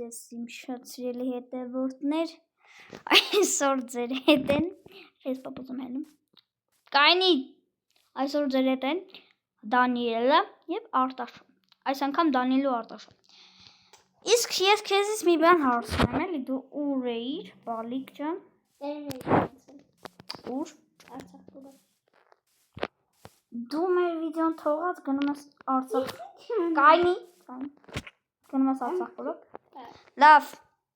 Ես իմ շատ սիրելի հետևորդներ, այսօր ձեր հետ են, ես պապուզում հելում, կայնի, այսօր ձեր հետ են Դանիելը և Արտաշը, այս անգամ Դանիել ու Արտաշը, իսկ ես քեզից մի բան հարցնեմ էլի, դու ուր էիր, բալիկ ջան, ուր, դու մեր վիդեոն թողած գնում ես Արցախ, կայնի, գնում ես Արցախ բլոկ, լավ,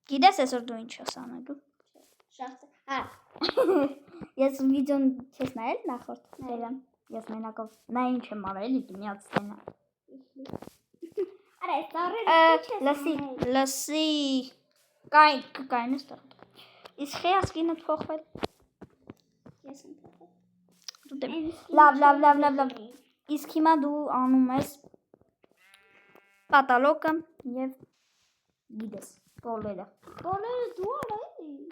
գիտես այսօր դու ինչ ես անելու, ես վիդեոն չես նայել նախորդ դերան, ես մենակով, նա ինչ եմ արել, դու միած ստենա, լսի, կային ես տղդ, իսկ խեաս կինըտ փոխվել, լավ, իսկ հիմա դու անում ես պատալոկը և գիտես,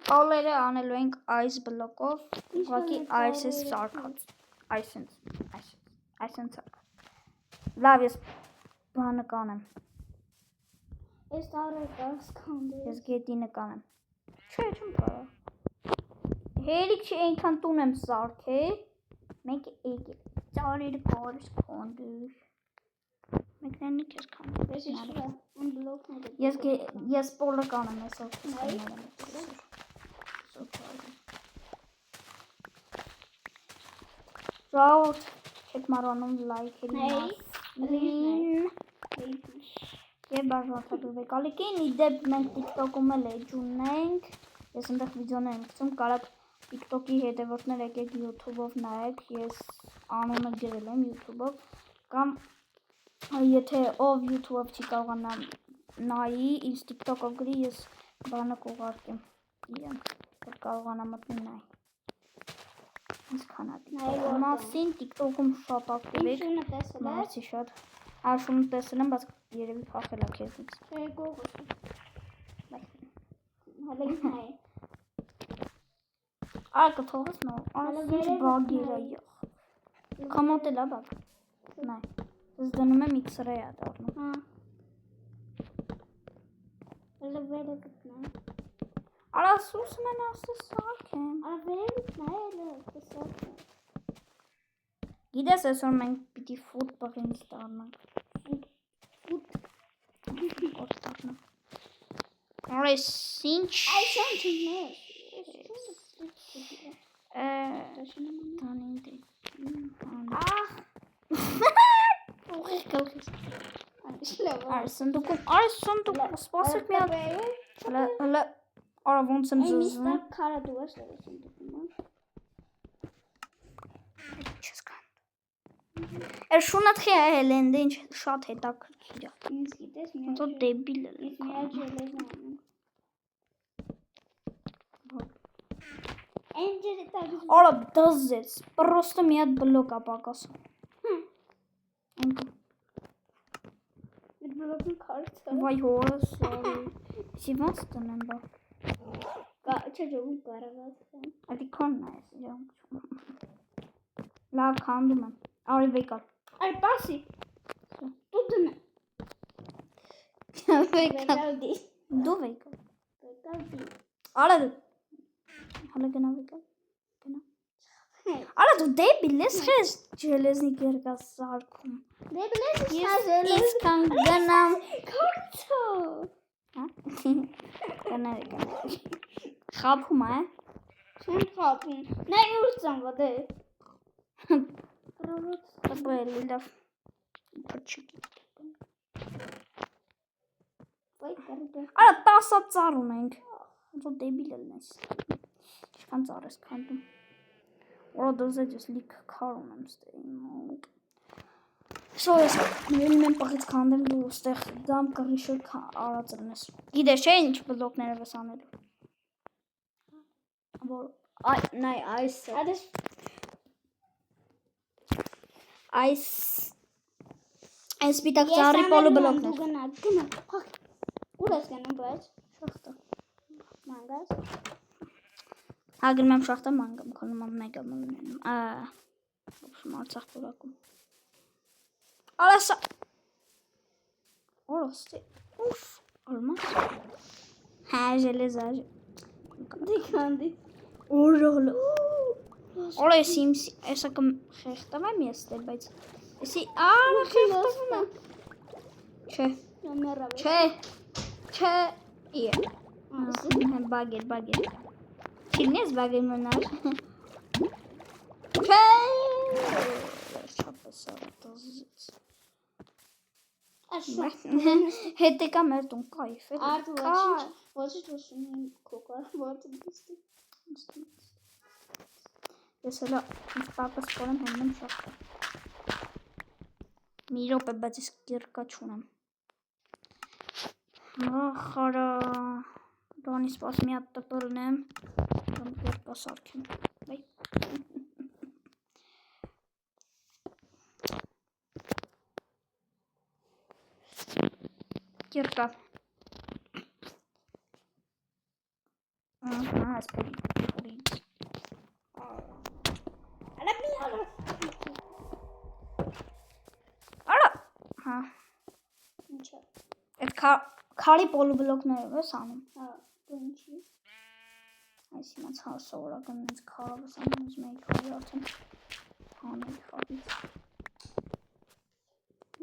պոլերը անելու ենք այս բլոկով, ուղղակի այս ես սարկած, այսենց սարկած, լավ ես բանը կանեմ, ես գետինը կանեմ, չէ չեմ կարա, հերիք չի այնքան տուն եմ սարքել, մենք էգել, ծարերը կարս կանդուր, մեկնենի կեզ կանդուր, ես պոլը կանեմ այսօր, ժողովուրդ չեք մարանում լայքերի մասին և բաժանորդագրվեք ալիքին, իդեպ մենք տիկտոքում էլ էջ ունենք, ես ընդեղ վիդեոներ եմ գցում, կարաք տիկտոքի հետևորդներ եկեք յութուբով նայեք, ես անունը գրել եմ յութուբով, կամ եթե ով յութուբով չի կարողանա նայի, ինձ տիկտոքով գրի, ես բանը կուղարկեմ իրեն, որ կարողանա մտնի նայի, ինձ քանա տիկտոքի մասին, տիկտոքում շատ ակտիվ եք, մայրցի շատ, շունը տեսել եմ, բայց երևի պախել է կեզնից, այ կթողես նոր, այս ինչ բագ երա յախ, կամոտ էլ է բագ, նայ, ես դնում եմ իքսրայ է դարնում, արա սուսում են ասը սարք եմ, գիտես այսօր մենք պիտի ֆուտ բղինց դարնանք, արես ինչ, արես սնդուկում, սպասեք մի հատ, արա ոնց եմ զզվում, էր շունատ խի է հելենդը ինչ շատ հետաքրքիր է, ոնց որ դեբիլ է, արա դզեց, պրոստը մի հատ բլոկ է պակասում, վայ հորս, իսի ոնց տնեմ բա, ատի քոնն է ես, լավ կանդում եմ, արի վեկալ, արի պասի, դու դնեմ, դու վեկալ, արա դու, հալը գնա վեկալ, արա դու դեբիլ ես խես ջելեզնի կերկաս սարքում, ես կան գնամ, գնարի, խապում է, չեմ խապում, նայ ուր ծանվադ է, բելի լավ, պրչիկի, արա տասատ ծար ունենք, ոնց որ դեբիլ ելնես, ինչքան ծար ես կանդում, Ora դոզեջ ես լիք քար ունեմ ստեին, շո ես նույն մեն պղից կանդեմ դու ստեղ դամ կռիշը արածրն ես, գիտես չէ ինչ բլոկները վես անելու, նայ այս պիտակ ծարի պոլը բլոկներ, ուր ես գնում բայց, շախտը, մանգաս, հագրում եմ շախտը մանգամ, քոնում եմ մեգա մլունում, ոբշում Արցախ բորակում, արասա, օրոստի, ուֆ, արմաս, Железо. Դիքանդի։ Օրոլ։ Օրը էսա կմ խեղտավեմ ես դե, բայց էսի արա խեղտավեմ է։ Չէ։ Չէ։ Իե։ Բագեր։ Չիլն ես բագեր մնար։ Չէ։ Չապս արտազից։ Հետը կա մեր տուն կայֆ է։ Ոչի թոսունի կոկա, որդը դիստի։ Ես հելա պապս կորեմ հեննեմ շախտը։ Մի ռոպ է, բայց ես կիրկա չունեմ։ Խարա, դոնի սպաս մի հատ տպրնեմ, կիրկա սարքեմ։ Կիրկա։ Այս պորից։ Արա։ Հա։ Ինչա։ Այդ քարի պոլուբլոկներով ես անում։ Հա, դու ինչի։ Այս հիմա սովորական ինձ քարով ես անում, ուզում էի քարի արդեն հանել խաղից։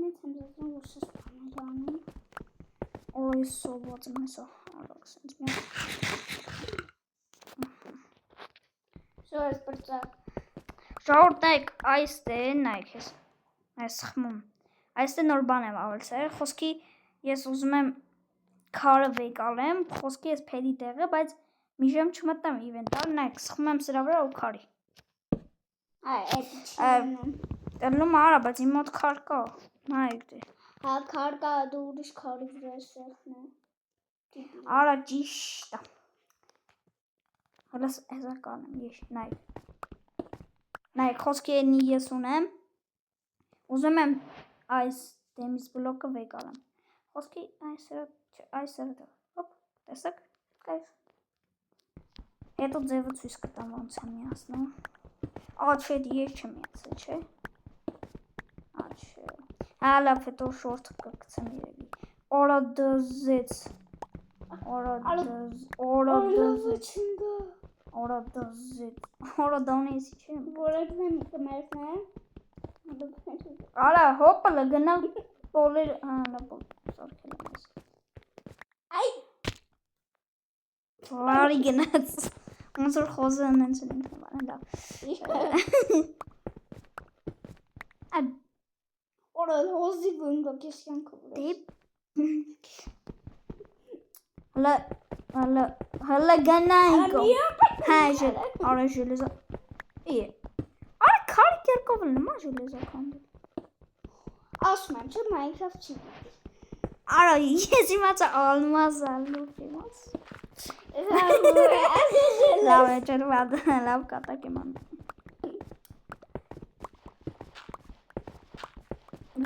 Նենց եմ զգում, որ սս բաներ անում։ Օրը ես սովորած եմ հեսա արագ սենց մի հատ։ Շո ես պրծակ։ Ժողովուրդ նայեք, այստե նայեք ես, այս խմում, այստե նոր բան եմ ավելցել, խոսքի ես ուզում եմ քարը վեկալեմ, խոսքի ես փերի տեղը, բայց մի ժամ չմտնեմ իվենտար, նայեք, սխում եմ սրա վրա ու քարի։ Այդ չինում։ Ելնում արա, բայց իմ մոտ քար կա, նայեք դե։ Հա, քար կա, դու ուրիշ քարի վրա ես սեղն է։ Արա ճիշտ է։ Հլս հեզա կանեմ, նայեք։ Նայեք, խոսքի ես ունեմ, ուզում եմ այս դեմից բլոկը վեկալեմ։ Խոսքի այս սրը դեղ, հոպ, տեսակ, կայվ։ Հետո ձևը ցույց կտամ ոնց եմ միացնում։ Չէ, ես չեմ միացել, չէ։ Չէ։ Հա, լավ, հետո շորտ կգցեմ երևի։ Օրա դզեց։ Օրա դոնեսի չեմ։ Որևն եմ կմերքն է։ Արա, հոպը լգնալ պոլեր, հա, լավ, սարքել եմ ես։ Այ։ Լարի գնաց։ Ոնց որ խոզը նենց են ինքնավան, լավ։ Օրա հոզի բնգա կեսյան կվրած։ Հլը գնայինք։ Հա, արա ժելեզա։ Արա քարի կերկով լնմա ժելեզա կանդել։ Ասում եմ, չէ, Minecraft չի։ Արա, ես իմացա ալմազ ալուր իմաց։ Լավ է, չրվադ, լավ կատակ եմ անում։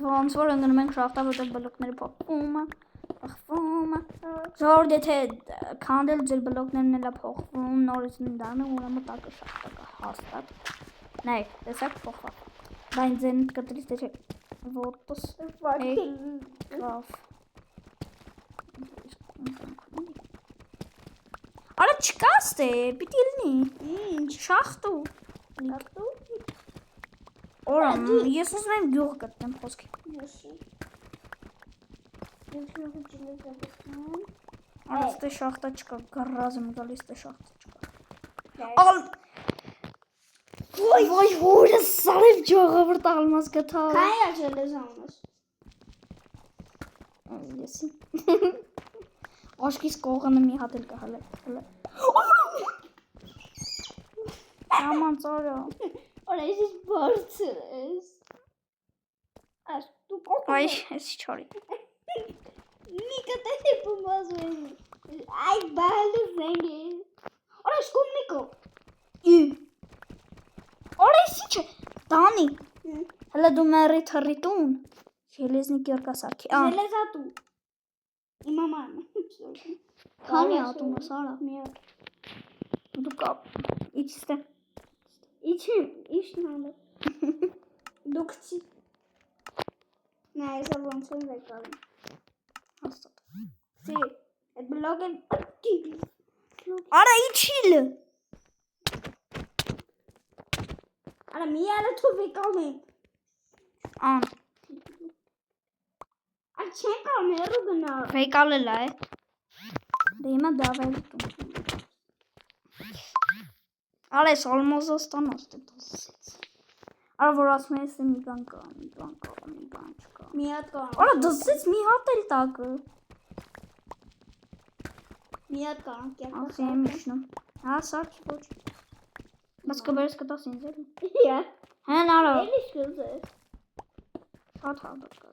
Ոնց որ ընգնում ենք շախտա, որտեղ բլոկները փոխվում է։ Ժողովուրդ եթե քանդել ձեր բլոկներն էլա փոխվում, նորից դառնում, ուրեմն տակը շախտա կա հաստատ։ Նայեք, տեսակ փոխվա։ Բայց ձեն կտրից թե չէ որտս կավ։ Արա չկաստ է, պիտի լնի։ Ինչ, շախտու։ Օրա, ես ուզում եմ գյուղ գտնեմ խոսքի։ Արա ստե շախտա չկա, գրազ եմ գալիս ստե շախտա չկա։ Ոյ հորը սարև ժողովուրդ ալմազ գտա։ Քանի է ժելեզա ունես։ Եսի։ Աշկիս կողանը մի հատ էլ կա հլը։ Աման ծորա։ Օրա ես բարձր ես։ Աշ դու կոկո։ Այ, ես չարի։ Մի կտե բումազում։ Այ բալը զենգի։ Օրա շկոմնիկո։ Օրա եսի չէ, Դանի։ Հլը դու մերի թռիտուն։ Ժելեզնի կյորկա սարքի։ Ժելեզա դու։ Իմաման։ Քանի ատում ես արա։ Մի հատ։ Դու կա, իչստե։ Իչն ալը։ Դու կցի։ Նա ես ոնց եմ վեկալում։ Հաստատ։ Սի, այդ բլոգեն Արա իջիլ։ Արա մի արա թու վեկալին։ Ան Արա չեն կարում հեռու գնալ։ վեկալել է։ Դե հիմա դավել դու։ Արա ես ալմոզոստան ոստե դասից։ Արա որ ասում ես մի բան կա, մի բան չկա։ Մի հատ կա։ Արա դասից մի հատ էլ տակը։ Մի հատ կա, Ասի եմ իջնում։ Հա, սարք ոչ։ Բայց կբերես կտաս ինձ էլի։ Իա։ Հեն արա։ Էլի շուզես։ Շատ հալդակ կա։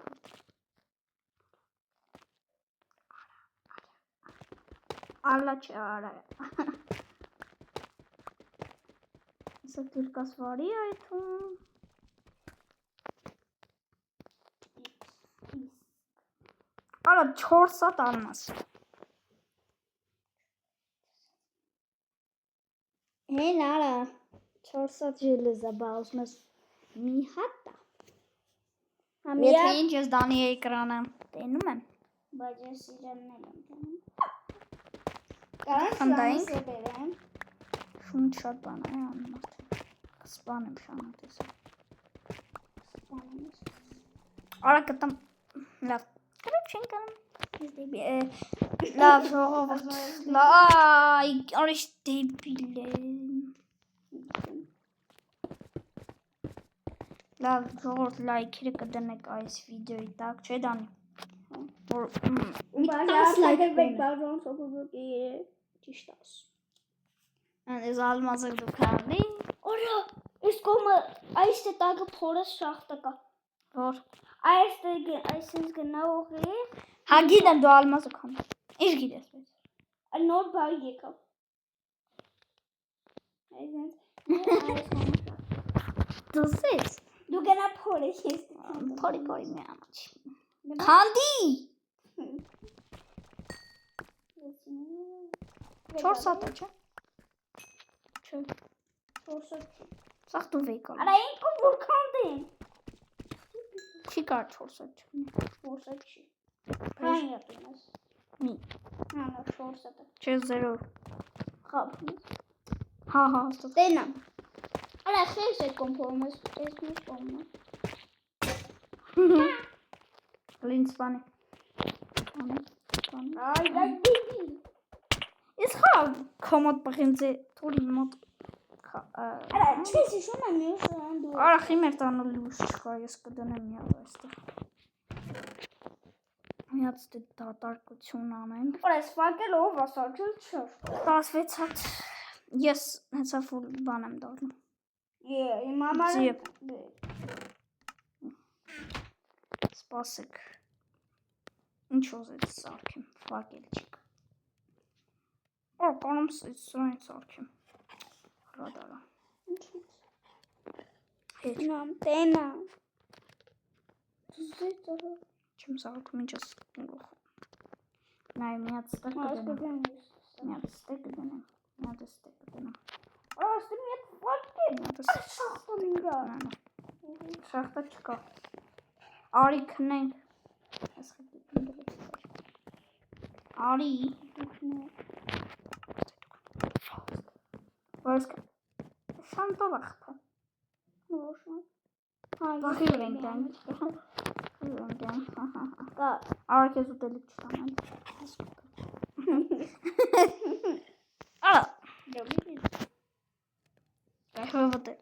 Ալա չէ, արա։ Սա դիրկաս վարի այդում։ Արա 4 հատ ալմաս։ Հեն արա 4 հատ ժելեզա բաղում ես մի հատ է։ Եթե ինչ ես դանի էկրանը տենում եմ։ Բայց ես իրենն եմ տենում։ Կարան Խնդայինք։ սլանս է բերեմ։ Շունչ շատ բան է անմարդ։ Կսպանեմ շանատես։ Արա կտամ, լավ, կրոչ չենք անում, լավ, ժողովուրդ, արիշ դեպիլ է, լավ, ժողովուրդ լայքերը կդնեք այս վիդեոյի տակ, չէ դանի, որ մի 10 լայք կունը, ճիշտ աս։ ես ալմազը դու կանի, Որա, ես կոմը, այս է տագը փորս շախտը կա, որ, այս ինձ գնաղող է, հա գիտեմ դու ալմազը կանի, ինչ գիտես ես, նոր բաղ եկավ, դուսես, դու գնա փոր ես, փորի մի ամաչ, կանդի, 4 հատ է չէ, չէ, 4 հատ չի, սաղ դու վեկալ, արա ինքում որ կանդին, չի կար 4 հատ չունի, 4 հատ չի, կան յատում ես, մի, հա, 4 հատ է, չէ 0, խապ, հա, տենամ, արա խես է կոմփորում ես, ես միշ կոմում լինց բանի, Այ դիդի ես խա կոմոդ պղինձ է թորի մոտ, Արա չես իշում եմ ես դու արա խիմեր տանու լուս չկա, ես կդնեմ մի հատ այստեղ, մի հատ դատարկություն անենք, Արա ես վակել ով ասաչել չոր 16 հատ, ես հեցա ֆուլ բան եմ դարնում, իմ ամարը սպասեք, ինչ ոզեց սարքեմ, վակել չիք, որ կանում սրային սարքեմ, հրադարա, Նամ տենամ չեմ սարքում ինչ ես նայ մի հատ ստեղ կդնեմ, մի հատ ստեղ կդնեմ, մի հատ ստեղ կդնեմ, Աստի մի հատ վակել շախտան ինգա շախտա չկա, արի քնենք, արի, որս շանտով աղթա, վախի վրենք դանք, արակ ես ուտելիք չտանեմ, արա, հովոտ է,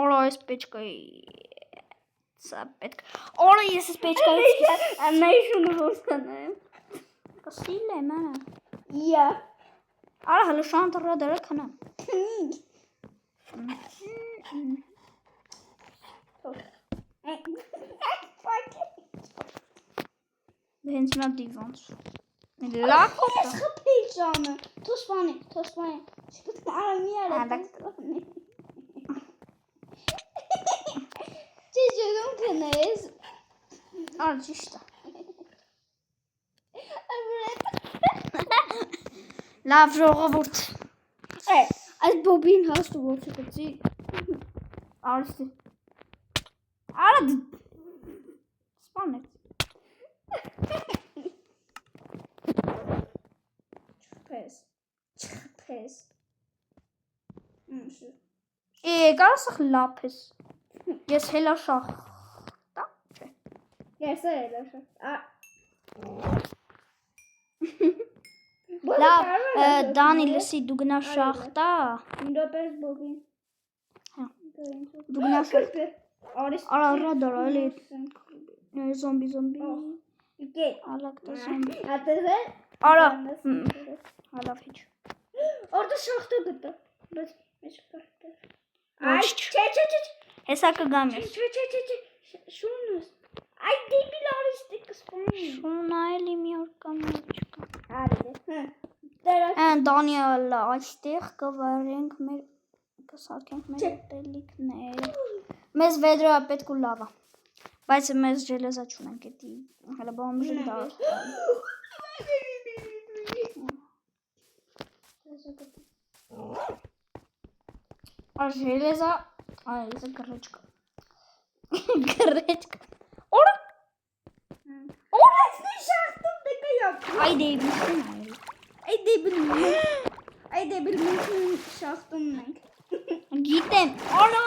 օրա ես պեչկայի, սա պետք, օրա ես ես պեչկայի, անայշունը որսան եմ կսիլ է mənə, Իա արա հլը շանտ հրադարը քնեմ, հենց նա դիվանց, լակոտ Ես խպիլ ճանը Թոսպանի Արա մի արա Չիջում կնես արա ճիշտ է, լավ ժողովուրդ, Այս բոբին հաստու որ չկծի արիստի, արա սպանեց, քեզ։ Կարաս լափես։ Ես հելա շախ։ Դա չէ։ Ես էլ եմ։ Լավ, Դանի լսի դու գնա շախտա։ Ինդոպես բոգին։ Հա։ Դու գնա շախտ։ Արես։ Արա ռադար էլի։ Զոմբի։ Իգե։ Ալակտա զոմբի։ Ատեզե։ Արա։ Հալավ հիչ։ Orada şaxta gıdı. Bas, meş kartı. Ay, Çe. Hesա կգամ ես։ Çe. Şunu. Ay debil ariste kısmı. Շունա էլի մի օր կամ չկա։ Արի։ Դերա։ Դանիելը, այստեղ կվարենք մեր կսարքենք մեր ուտելիքներ։ Մեզ վեդրը պետք ու լավ է։ Բայց մեզ ջելեզա չունենք էդի։ Հələ բամժիկ դա։ Ջելեզա, այ զա գրեչկա։ Գրեչկա։ Օր։ Orası şaxtım da kıyap. Ay deyibmişsin. Ay debil şaxtım ben. Գիտեմ, արա,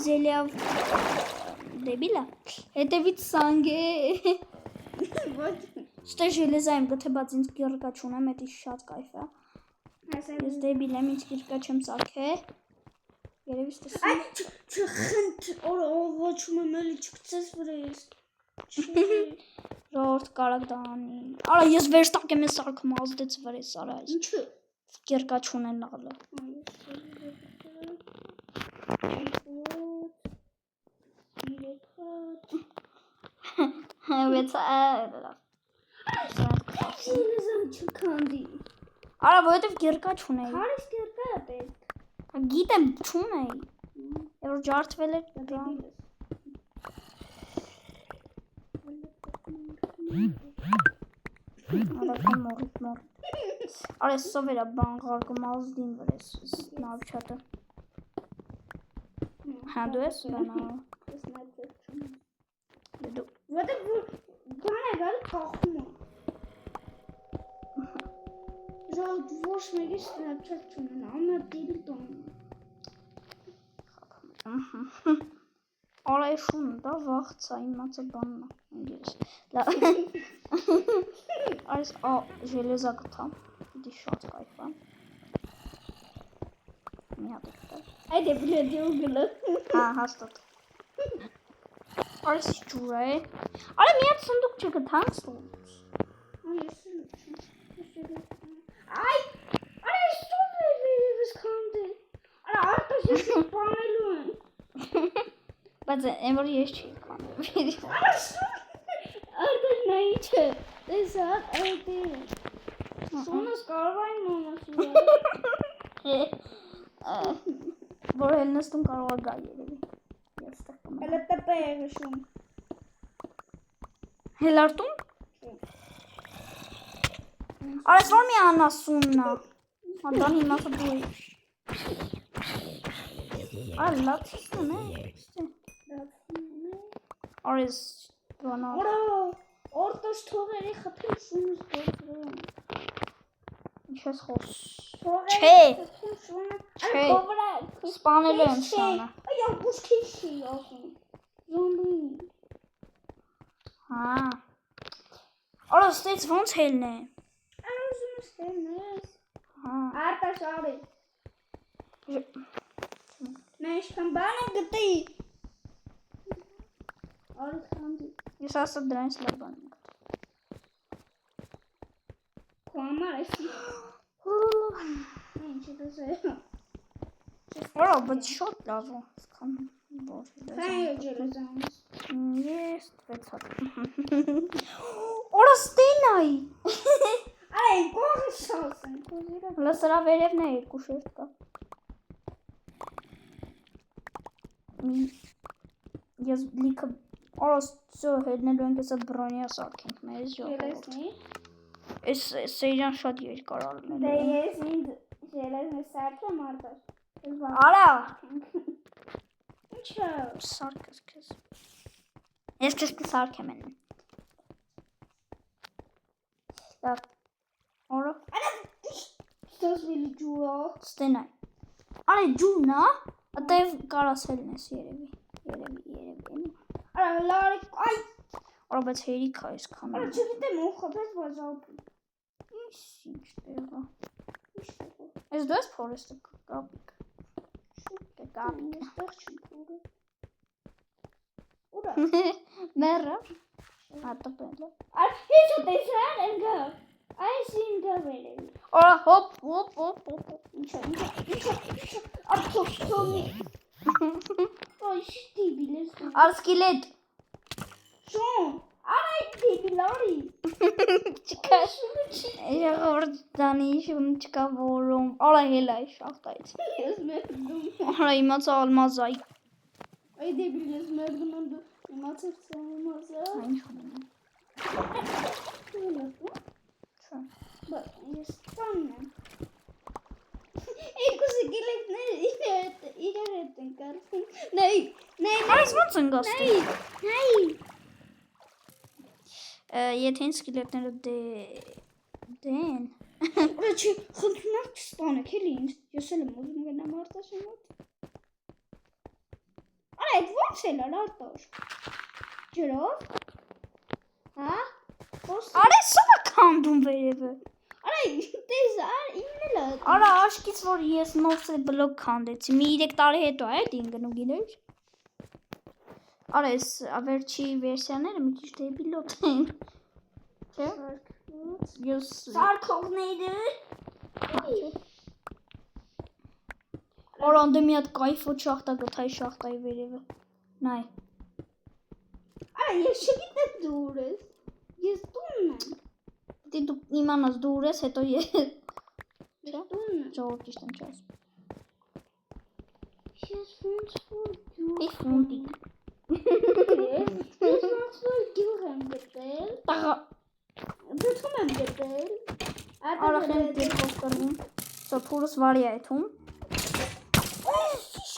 զելիավ դեբիլա, հետևից սանգ է, ստե ժելեզայիմ գթեբած ինձ գիրկա չունեմ, էտի շատ կայֆ է, ես դեբիլ եմ, ինձ գիրկա չեմ սարք է, երևի ստեսի։ Ay çıxınt, ոչում եմ էլի չկցես վրայես։ Ժողորդ կարակ դանի, արա ես վերստակ եմ ես սարքում ազդեց վրես, արա ես, Ինչու։ գիրկա չունեն աղլը։ Ժելեզան չքանդի։ Արա որովհետև գիրկա չունեի։ Հարիս կերկա է պետք։ Գիտեմ չունեի։ Եվ որ ջարդվել էր դա։ Արա մորիտ։ Արա սովերա բան ղարգում ազդին վրես նավչատը։ Հա դու ես բանա։ Դու Որտե բան է գալ փախում է։ Ժողովուրդ ոչ մեկի Snapchat չունեն, ամենա դիբիլ տոն։ Արա շուն դա վախցա իմացա բաննա ինգլիս։ Այս ժելեզա գտամ։ Դի շատ կայֆ է։ Մի հատ է։ Ay debil diyor. Հա, հաստատ։ Այս ջուր է։ Արա մի հատ սնդուկ չգտանք ստուց։ Ay! Ara stop veriyoruz kandı. Ara arkadaş panelu. Բայց այն որ ես չի կանեմ։ Ara stop. Arda neyse. Desat aydı. Sonra skarvayın olması. Որ հելնստում կարող է գա երևի։ Ես ստեղկում եմ։ Elə təpə yığışım. Հելարտում։ Արա սվար մի անասուննա։ Անդան հիմա դու։ Արա լացիսն է։ Արես բանա։ Ora ortaş toğeri xatırşınız götürün. Ինչ ես խոս։ Չէ։ Չէ։ Սպանելու եմ շանը։ Այո, բուշքիში ասում։ Զոմբի։ Հա։ Արա ստից ոնց հելն է։ Արուզում ստենես։ Հա։ Արտաշ արի։ Մենք կամբան գտի։ Արի խանդի։ Ես ասա դրանից լավ բան եմ գտել։ Կամար էսի։ Ինչ է դասը։ Արա, բայց շատ լավ է։ Սկան որ։ Քայլ ջելեզանս։ Ես տվեցա։ Արա ստենայի։ Այ կողը շոսն։ Հələ սրա վերևն է երկու շերտ կա։ Ես լիքը Արոստո հետնելու ենք էսա բրոնիա սարքենք մեզ ժողովուրդ։ Էս սերիան շատ երկար ալնել։ Դե ես ինձ ջելեզնի սարքեմ արդար։ Արա։ Ինչա։ Սարքես քեզ։ Ես քեզ կսարքեմ են։ Դա Արա։ Ստոս էլի ջուրը։ Ստենայ։ Արի ջուրն է, այդտեղ կարասելն ես երևի։ Արա լարի, այ, Արա բայց հերիք է այսքան։ արա չգիտեմ ով խփեց, բայց ապրի։ Ինչ տեղա։ Ինչ տեղը։ Ես դու ես Forest-ը կապիկ։ Կապիկ, այստեղ չի փորը։ Ուրա։ Մերը։ Ատոպել։ Այ հեչ տեսան ընկա։ Այս ինքը վերել։ Արա հոպ։ Ինչա։ Արտոքսոմի։ Ոյ դիբիլ ես։ Արսկիլետ։ Շոն, արա դիբիլարի։ Չկա։ Եղորդ դանի շուն չկա որում։ Արա հելա է շախտայից։ Ես մերդում։ Արա իմացա ալմազայ։ Այ դիբիլ ես մերդում դու իմացած ալմազա։ Այն շունեմ։ Չէ։ Բայց ես տանեմ։ Երկուսը գիլեկներ իրար հետ են կարվում։ Նայ։ Այս ոնց են գաստի։ Նայ։ Եթե են սկիլետները դեն։ Ուրա չի խնդրում չստանեք էլի ինձ։ Ես էլ եմ ուզում գնամ արտաշի մոտ։ Արա այդ ոնց էլ արտաշ։ Ջրով։ Հա։ Արա սա քանդում վերևը։ Արա տես իննելա։ Արա աշկից որ ես նորսը բլոկ քանդեցի։ Մի 3 տարի հետո է դին գնում գիտես։ Արա այս վերջի վերսիաները մի քիչ դեբիլոտ են։ Չէ՞։ Ես Սարքողները։ Արա անդե մի հատ կայֆոտ շախտա գտայի շախտայի վերևը։ Նայ։ Արա ես չգիտեմ դուր ես։ Ես տունն եմ։ Դե դու իմանաս դուր ես, հետո ես։ Չէ՞։ Տունն եմ։ Ժողովուրդ ճիշտ եմ չես։ Ես ոնց որ ջուր։ Էս ֆունդիկ։ Ես ոնց որ ջուր եմ գտել։ Տաղա Դու եմ գտել։ Արա խեմ դեպով կրվում։ Սա փուրս վարի է թում։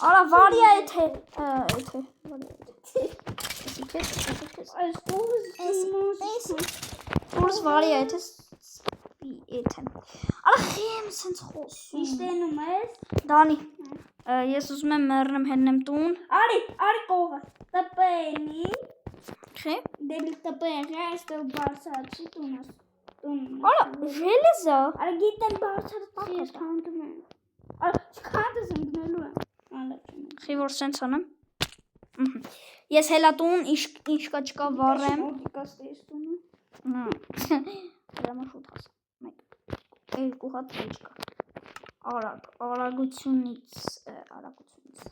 Արա վարի է թե Այս կողս Փուրս վարի է թե էթեն։ Արա խեմ սենց խոսում։ Ինչ տենում ես։ Դանի ես ուզում եմ մեռնեմ հեննեմ տուն։ Արի կողը։ Տպելի։ Չէ։ Դեպի տպեն, այստեղ բարձրացի տունս։ Արա ժելեզա։ Արա գիտեմ բարձրացի ես քանդում եմ։ Արա չքանդես եմ գնելու եմ։ Խի որ սենց անեմ։ Ես հելատուն ինչ կա չկա վառեմ։ Կաստես տունը։ Դրամա շուտ հաս։ Մեկ։ Երկու հատ պետք է։ Արագությունից։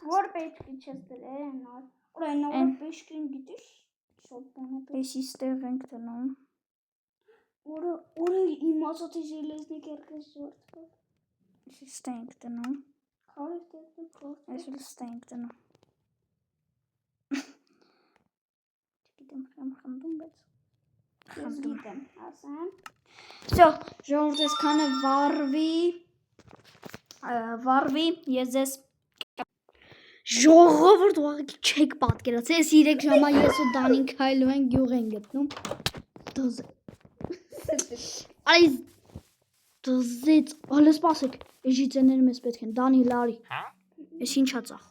Որ պետքի չես դրել նոր։ Ուրա նոր պետքին գիտես։ Շոպանը։ Էսի ստեղ ենք դնում։ Ուրա իմացած է ժելեզնի կերկես ժորտը։ Էսի ստեղ ենք դնում։ Խորը դեպքում։ Էսի ստեղ ենք դնում։ Չգիտեմ խեմ խնդում, բայց Ես գիտեմ, ասեմ։ Всё, ժողովուրդ այսքանը վառվի, ես ձեզ ժողովուրդ ուղղակի չեք պատկերացրել, ես 3 ժամա ես ու Դանին քայլում ենք գյուղ են գտնում։ Այս դզեց, ալը սպասեք, էջիցեները մեզ պետք են, Դանի լարի։ Ես ինչա ծախ։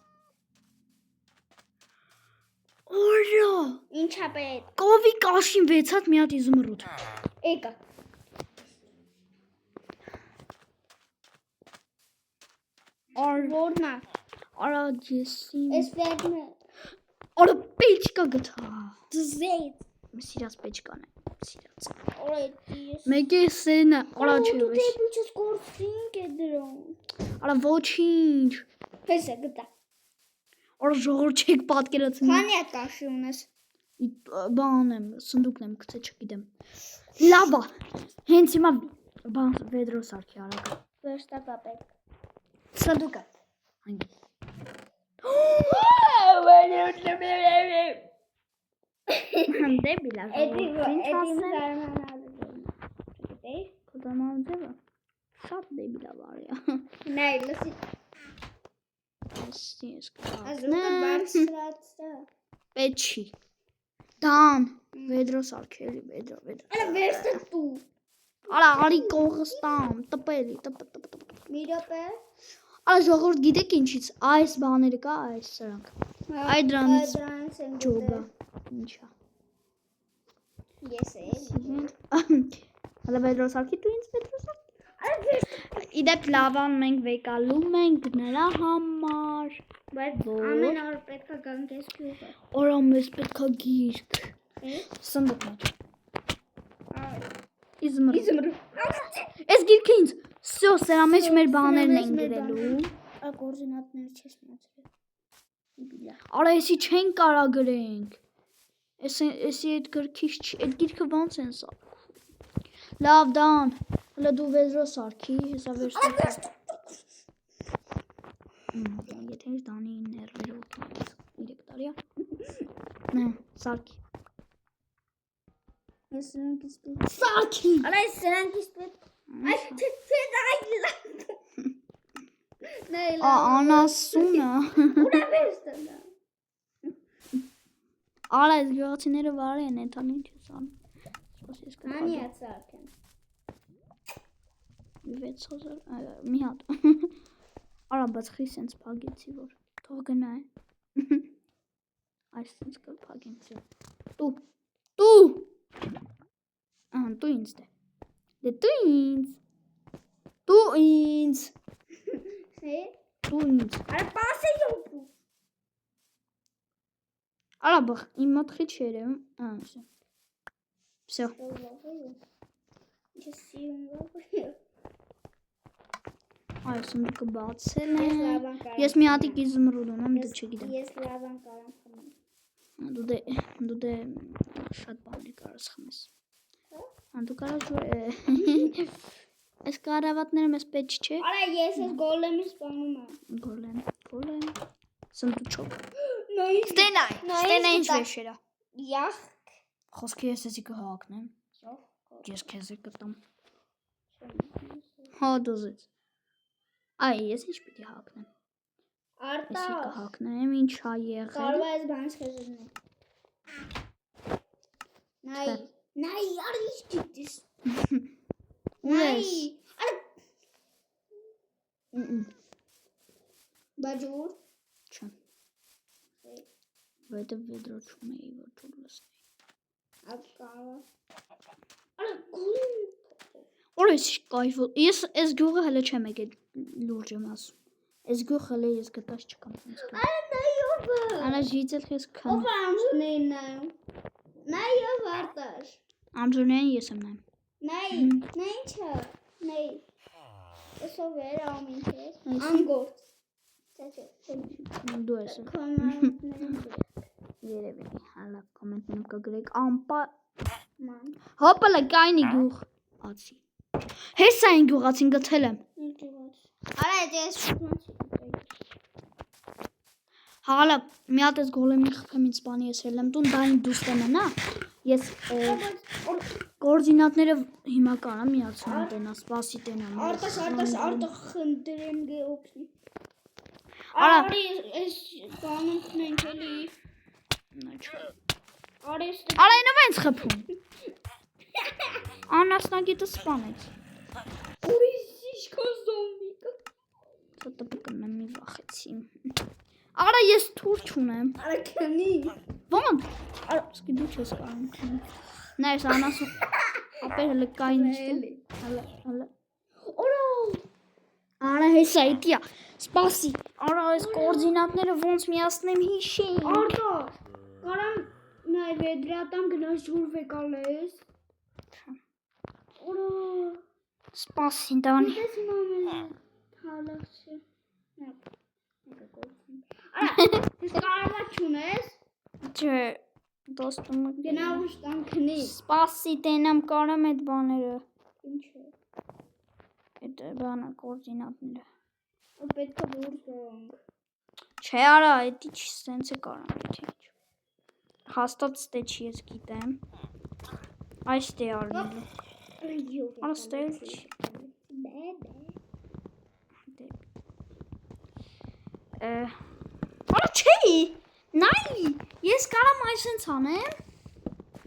Օրա, Ինչա պետք։ կովի կաշին 6 հատ մի հատ իզումռուտ։ Եկա։ Որնա։ Արա եսիմ։ Էս վերնը։ Արա պեչկա գտա։ Դզեց։ Սիրած պեչկան է, սիրած։ Օրա դիս։ Մեկ է սենը, արա չէ։ Դու դեպի կորսինք է դրում։ Արա ոչինչ։ Հեսա գտա։ Արա ժողովուրդ չեք պատկերացնում։ Քանի հատ կաշի ունես։ Բան եմ, սնդուկն եմ գցել, չգիտեմ։ Լավա։ Հենց հիմա բան վեդրո սարքի արագ։ Վերստակա պետք։ Սնդուկը։ Հանգի։ Դեբիլա։ Էդի Ինչ ասեմ։ զարմանալու։ Գիտես։ Կոդաման ձևը։ Շատ դեբիլա վարյա։ Նայ, լսի։ Ես Ազուտը բարձրացա։ Պետք չի։ Դան, վեդրո սարքելի, վեդրո։ Արա վերստակ դու։ Արա արի կողստամ, տպելի, տպ։ Մի րոպե։ Այս ժողովուրդ գիտեք ինչից այս բաները կա այս սրանք։ Այդ դրանից են ջոբա։ Ինչա։ Ես եմ։ Հələ Պետրոսակի դու ինձ Պետրոսակ։ Իդեպ լավան մենք վեկալում ենք նրա համար։ Բայց ամեն օր պետք է գանք այս գյուղը։ Օրա մեզ պետք է գիրք։ Սնդուկ մեջ։ Իզմր։ Այս գիրքը ինձ։ Всё, սրա մեջ մեր բաներն են գրելու։ Կոորդինատները չես միացրել։ Արա, էսի չեն կարա գրենք։ Էսի այդ գրքից այդ գիրքը ոնց են սա։ Լավ դան։ Հələ դու վեզրո սարքի, հեսա վերստացի։ Եթե ինչ դանի ներվերով 3 տարի է։ Նե, սարքի։ Ես սրանքից պետք։ Սարքի։ Արա ես սրանքից պետք։ Այս չէ նայ լավ։ Անասունը։ Ուրա վերստանա։ Արա, այս գյուղացիները վարի են, էթան ինչ ես անում։ Անի է սարքեն։ 6000 մի հատ։ Արա, բայց խի սենց փագեցի որ։ Թող գնա է։ Այս սենց կփագենք։ Դու։ Դու ինձ դե։ Դե դու ինձ։ Դու ինձ։ Հե։ Դու ինձ։ Արա պասը յոպու։ Արա, բախ, իմ մոտ խի չէր եմ։ Всё։ Ես սիրում եմ։ Այս սնդուկը բացել եմ։ Ես մի հատիկ իզմրուդ ունեմ, դու չգիտեմ։ Ես լավան կարամ խմեմ։ Դու դե շատ բաներ կարաս խմես։ Դու կարաս այս կարավատները մեզ պետք չէ։ Արա ես այս գոլեմի սպանում եմ։ Գոլեմ։ Սնդուչոկ։ Ստենայ ինչ վեշերա։ Յախ։ Խոսքի ես էսի կհակնեմ։ Ես քեզ կտամ։ Հա դուզից։ Այ ես ինչ պիտի հակնեմ։ Արտա։ Էսի կհակնեմ, ինչ ա եղել։ Կարող է այս բանից խզրնել։ Նայ, արի ինչ գիտես։ Ունես։ Բաջուր։ Չէ։ Որտե վեդրո չունեի, որ ջուր լսնեի։ Ակալա։ Արա գոլեմ։ Օրես կայֆ։ Ես այս գյուղը հələ չեմ եկել լուրջ եմ ասում։ Այս գյուղը հələ ես գտած չկամ։ Արա նայովը։ Արա ժիծել քեզ քան։ Ով ամջունեն նայում։ Նայով արտաշ։ Ամջունեն ես եմ նայում։ Նայ ինչա։ Նայ։ Էսով էր ամ ինչ է։ Անգործ։ Չէ։ Դու ես։ Երևի հալա կոմենտներում կգրեք ամպա Ման։ հոպլա կայնի գյուղ ացի։ Հեսա այն գյուղացին գտել եմ։ Արա ես շուտով։ Հալա մի հատ էս գոլեմի խփեմ ինձ բանի եսել եմ տուն դա իմ դուստեմը նա։ Ես կոորդինատները հիմա կարամ միացում տենա, սպասի տենամ։ Արտաշ խնդրեմ գեոպի։ Արա այս բանը քնենք էլի։ Արես Արա ինով ինձ խփում։ Անասնագիտը սպանեց։ Ուրիշ կոզոմիկը։ Տպիկը մի վախեցի։ Արա ես թուր չունեմ։ Արա քնի։ Ո՞ն։ Արա սկի դու չես կարող քնի։ Նայես անասու։ Ապեր հələ կային էլի։ Հələ։ Օրա։ Արա հեսա իդիա։ Սպասի։ Արա այս կոորդինատները ոնց միացնեմ հիշի։ Արտա։ Կարամ նայ վեդրատամ գնաս ջուր վեկալես։ Օրա։ Սպասի դանի։ Դες մամել։ Հալախշե։ Արա, դες կարավա չունես։ Չէ, դոստումը Գնա ուշ տան քնի։ Սպասի տենամ կարամ այդ բաները։ Ինչ է։ Այդ բանը կոորդինատները։ Պետք է դուրս գանք։ Չէ արա, այդ ինչ սենց է կարամ եթե ինչ։ Հաստատ ստե չի ես գիտեմ։ Այս տե արնելու։ Արա ստե չի։ Արա չի, նայ, ես կարամ այսենց անեմ,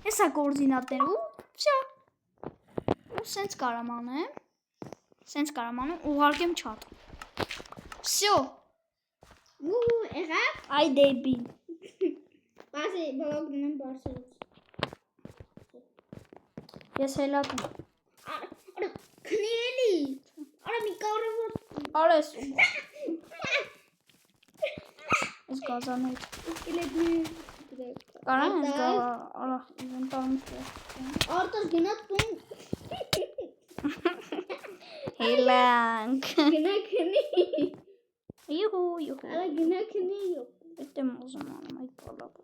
հեսա կորդինատներ ու, վսյա, ու սենց կարամ անեմ, Սենց կարամ անում, ուղարկեմ չատ։ Всё։ Եղավ։ Այ դեբի։ Բասի բլոգ դնեմ բարսերից։ Ես հելակում։ Արա քնելի։ Արա մի կարևոր։ Արես։ Ես գազանից։ Կարան ես գավա, արա, ինվենտարում ստեղ։ Արտաշ գնա տուն։ Հելանք։ Գնա քնի։ Իհու։ Արա գնա քնի։ Էդ եմ ուզում անում այդ բալապը։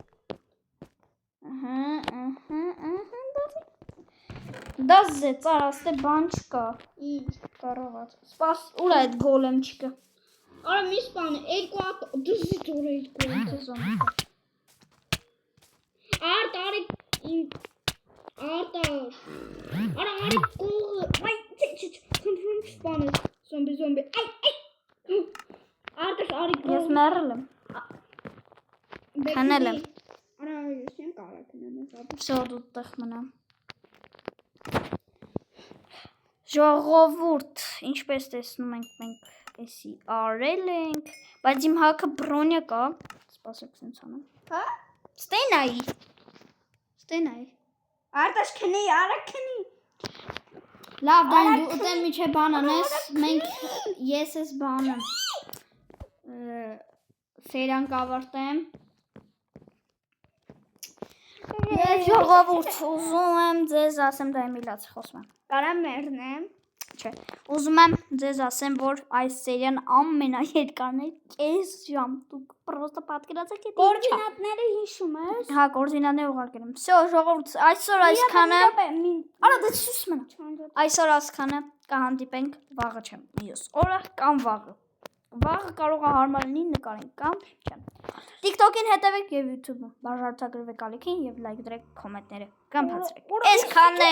Դազե ծարաստե բան չկա։ Ինչ։ Կարողած։ Սպաս, ուր է այդ գոլեմ չկա։ Արա մի սպանը, երկու ատ, դզի դուր երկու ատ։ Արդ, արի, արտաշ։ Արա, արի կողը, այ, քնվում սպանես, զոմբի, այ, արտաշ, արի կողը։ Ես մեռել եմ։ Քնել եմ։ Արա, ես չեմ կարա քնեմ ես արտաշ։ Всё, դու տեղ մնամ։ Ժողովուրդ, ինչպես տեսնում ենք մենք էսի արել ենք, բայց իմ հակը բրոնյա կա, սպասեք սենց անեմ։ Հա? Ստենայի։ Արտաշ քնի, արա քնի։ Լավ, դան դու ուտեն միջե բան անես, մենք ես ես բանը սերիան կավարտեմ։ Ես ժողովուրդ ուզում եմ ձեզ ասեմ, դա Էմիլացի խոսում եմ։ Կարամ մեռնեմ։ Չէ, ուզում եմ ձեզ ասեմ, որ այս սերիան ամենաերկարն է, կես ժամ, դուք պրոստը պատկերացեք էդ ինչա։ Կոորդինատները հիշում ես։ Հա, կոորդինատները ուղարկել եմ։ Всё, ժողովուրդ, այսօր այսքանը։ Արա, դա ցույց մնա։ Այսօր այսքանը կհանդիպենք վաղը չեմ, մյուս օրը կամ վաղը։ Վաղը կարող է հարմար լինի նկարենք կամ չեմ։ TikTok-ին հետևեք եւ YouTube-ում։ Բաժանորդագրվեք ալիքին եւ լայք դրեք կոմենտները կամ բացրեք։ Այսքանն է։